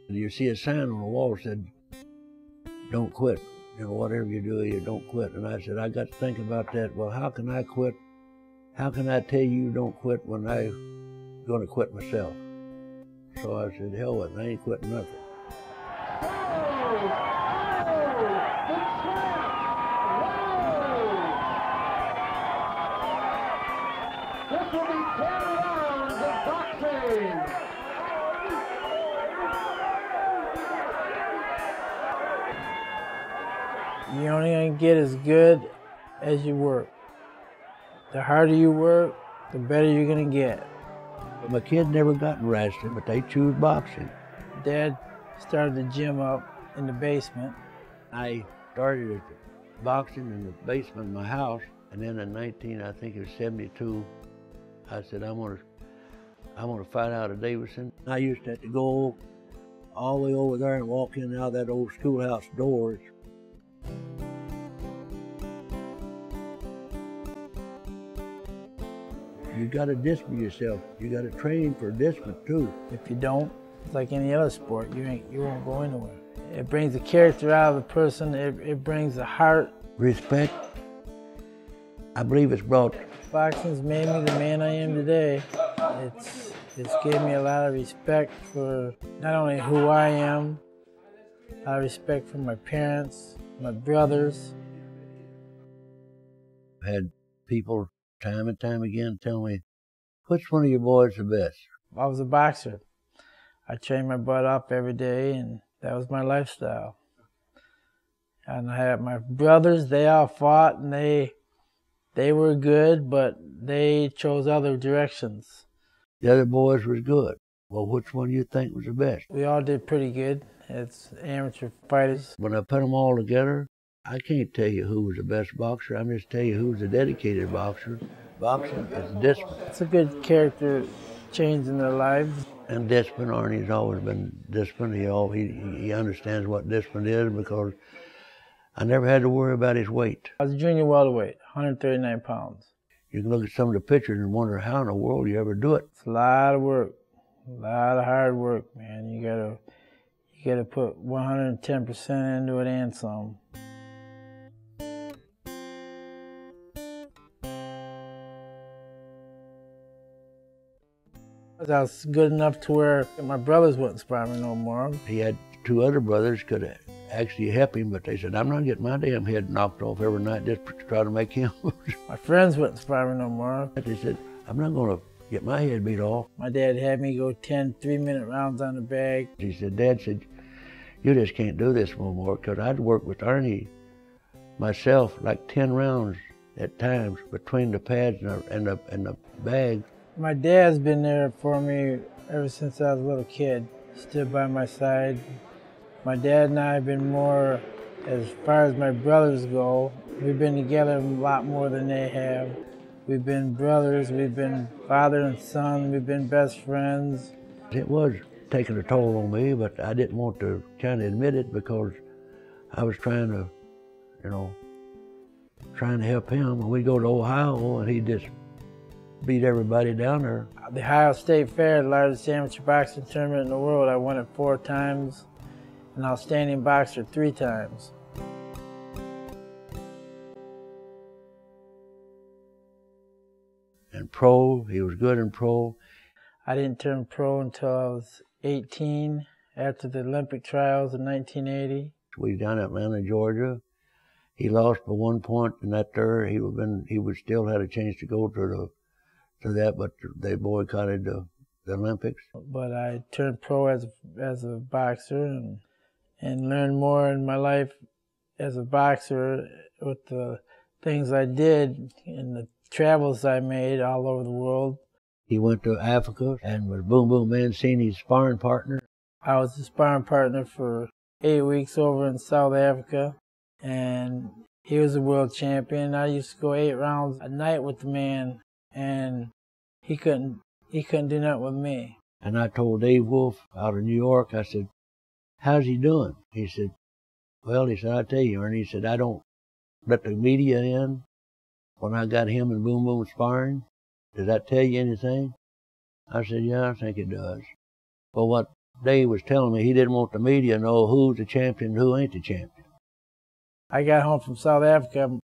You see a sign on the wall that said, "Don't quit. You know, whatever you do, you don't quit." And I said, I got to think about that. Well, how can I quit? How can I tell you don't quit when I'm going to quit myself? So I said, hell with it, I ain't quitting nothing. This will be 10 rounds of boxing. You're only going to get as good as you work. The harder you work, the better you're going to get. My kid never got in wrestling, but they choose boxing. Dad started the gym up in the basement. I started boxing in the basement of my house, and then in I think it was 72, I said, I want to fight out of Davidson. I used to have to go all the way over there and walk in and out that old schoolhouse doors. You got to discipline yourself. You got to train for discipline too. If you don't, it's like any other sport, you won't go anywhere. It brings the character out of the person. It brings the heart. Respect. I believe it's brought. Boxing's made me the man I am today. It's gave me a lot of respect for not only who I am, a lot of respect for my parents, my brothers. I had people time and time again tell me, which one of your boys the best? I was a boxer. I trained my butt up every day, and that was my lifestyle. And I had my brothers, they all fought, and they were good, but they chose other directions. The other boys was good. Well, which one do you think was the best? We all did pretty good as amateur fighters. When I put them all together, I can't tell you who was the best boxer. I'm just tell you who's a dedicated boxer. Boxing is discipline. It's a good character change in their lives. And discipline, Arnie's always been disciplined. He understands what discipline is because I never had to worry about his weight. I was a junior welterweight, 139 pounds. You can look at some of the pictures and wonder how in the world you ever do it. It's a lot of work, a lot of hard work, man. You gotta put 110% into it and some. I was good enough to where my brothers wouldn't spar me no more. He had two other brothers could actually help him, but they said, I'm not getting my damn head knocked off every night just to try to make him. My friends wouldn't spar me no more. They said, I'm not going to get my head beat off. My dad had me go 10 3-minute rounds on the bag. He said, Dad said, you just can't do this no more, because I'd work with Arnie myself like 10 rounds at times between the pads and the bag. My dad's been there for me ever since I was a little kid. Stood by my side. My dad and I have been more, as far as my brothers go, we've been together a lot more than they have. We've been brothers, we've been father and son, we've been best friends. It was taking a toll on me, but I didn't want to kind of admit it because I was trying to, trying to help him. And we'd go to Ohio and he'd just beat everybody down there. The Ohio State Fair, the largest amateur boxing tournament in the world, I won it 4 times, and outstanding boxer 3 times. And pro, he was good in pro. I didn't turn pro until I was 18, after the Olympic trials in 1980. We was down in Atlanta, Georgia. He lost by 1 point in that there. He would still had a chance to go to that, but they boycotted the Olympics. But I turned pro as a boxer and learned more in my life as a boxer with the things I did and the travels I made all over the world. He went to Africa and was Boom Boom Mancini's sparring partner. I was the sparring partner for 8 weeks over in South Africa, and he was a world champion. I used to go 8 rounds a night with the man, and he couldn't do nothing with me. And I told Dave Wolf out of New York, I said, how's he doing? He said, well, he said, I'll tell you, Ernie, he said, I don't let the media in when I got him and Boom Boom sparring. Does that tell you anything? I said, yeah, I think it does. Well, what Dave was telling me he didn't want the media to know who's the champion and who ain't the champion. I got home from South Africa.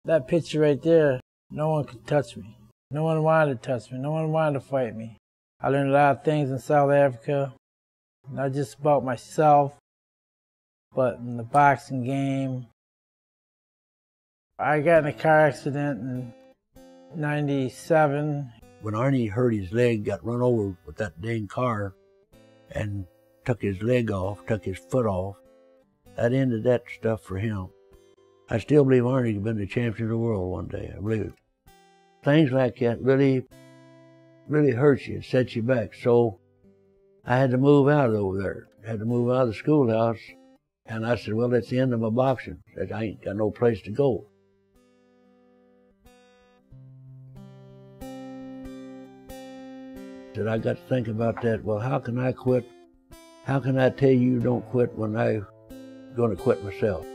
That picture right there, no one could touch me. No one wanted to touch me. No one wanted to fight me. I learned a lot of things in South Africa, not just about myself, but in the boxing game. I got in a car accident in '97. When Arnie hurt his leg, got run over with that dang car and took his leg off, took his foot off, that ended that stuff for him. I still believe Arnie could have been the champion of the world one day. I believe it. Things like that really hurt you, set you back. So I had to move out over there. I had to move out of the schoolhouse. And I said, well, that's the end of my boxing. I ain't got no place to go. I got to think about that. Well, how can I quit? How can I tell you don't quit when I'm going to quit myself?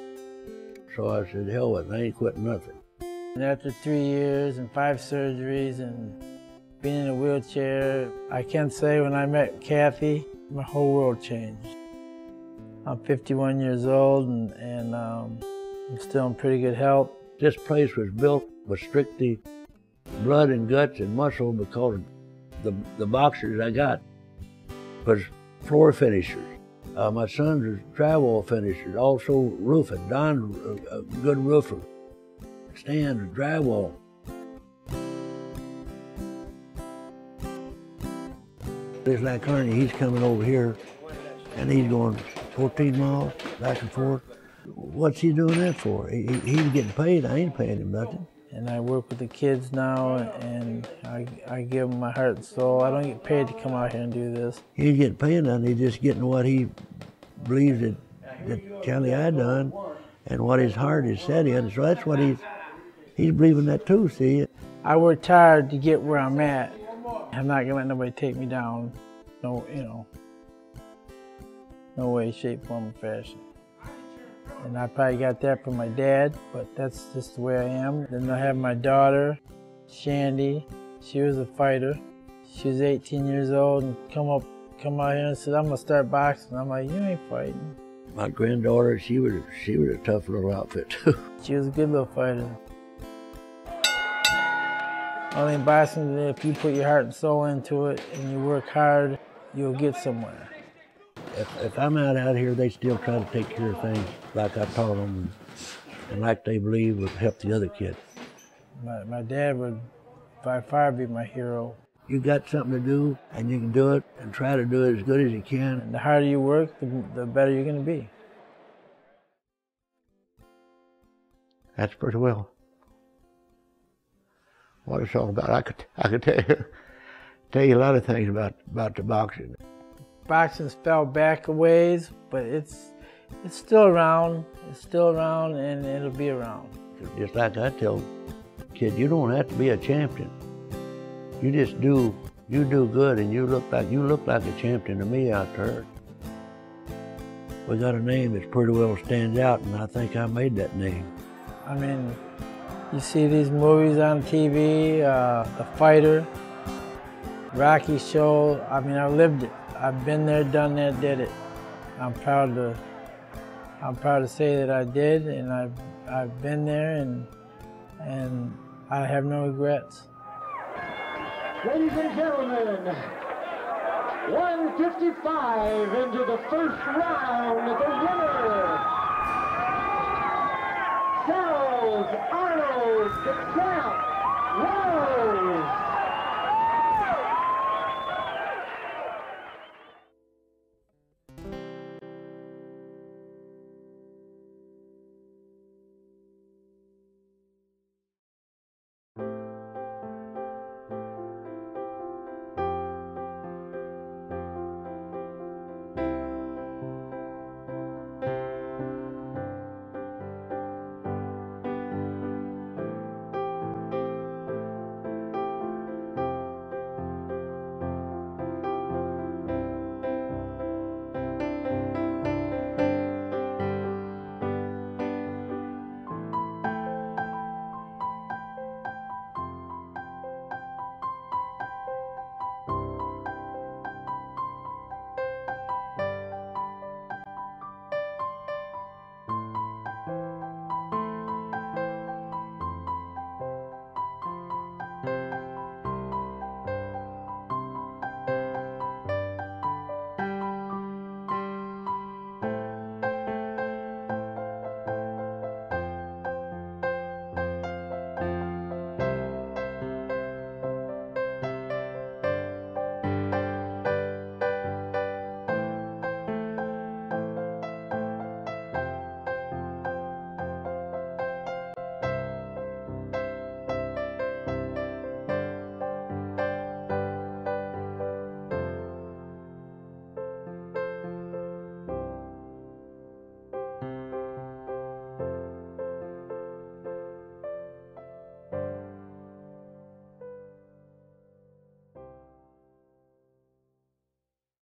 So I said, hell with it, I ain't quitting nothing. And after 3 years and 5 surgeries and being in a wheelchair, I can say when I met Kathy, my whole world changed. I'm 51 years old and I'm still in pretty good health. This place was built with strictly blood and guts and muscle because the boxers I got was floor finishers. My sons was drywall finishers, also roofing. Don's a good roofer. Stan was drywall. It's like Arnie, he's coming over here and he's going 14 miles back and forth. What's he doing that for? He's getting paid, I ain't paying him nothing. And I work with the kids now, and I give them my heart and soul. I don't get paid to come out here and do this. He ain't getting paid nothing, he's just getting what he believes that Kelly I done and what his heart is set in. So that's what he's believing that too, see. I worked hard to get where I'm at. I'm not gonna let nobody take me down. No, no way, shape, form, or fashion. And I probably got that from my dad, but that's just the way I am. Then I have my daughter, Shandy. She was a fighter. She was 18 years old and come out here and said, I'm gonna start boxing. I'm like, you ain't fighting. My granddaughter, she was a tough little outfit too. She was a good little fighter. Only in boxing, if you put your heart and soul into it and you work hard, you'll get somewhere. If I'm out here, they still try to take care of things like I taught them and like they believe would help the other kids. My dad would by far be my hero. You got something to do and you can do it and try to do it as good as you can. And the harder you work, the better you're going to be. That's pretty well what it's all about. I could tell you a lot of things about the boxing. Boxing's fell back a ways, but it's still around. It's still around, and it'll be around. Just like I tell kids, you don't have to be a champion. You just do. You do good, and you look like a champion to me out there. We got a name that pretty well stands out, and I think I made that name. I mean, you see these movies on TV, The Fighter, Rocky show. I mean, I lived it. I've been there, done that, did it. I'm proud to say that I did, and I've been there, and I have no regrets. Ladies and gentlemen, 155 into the first round. The winner, Arnold and Arnie Wells.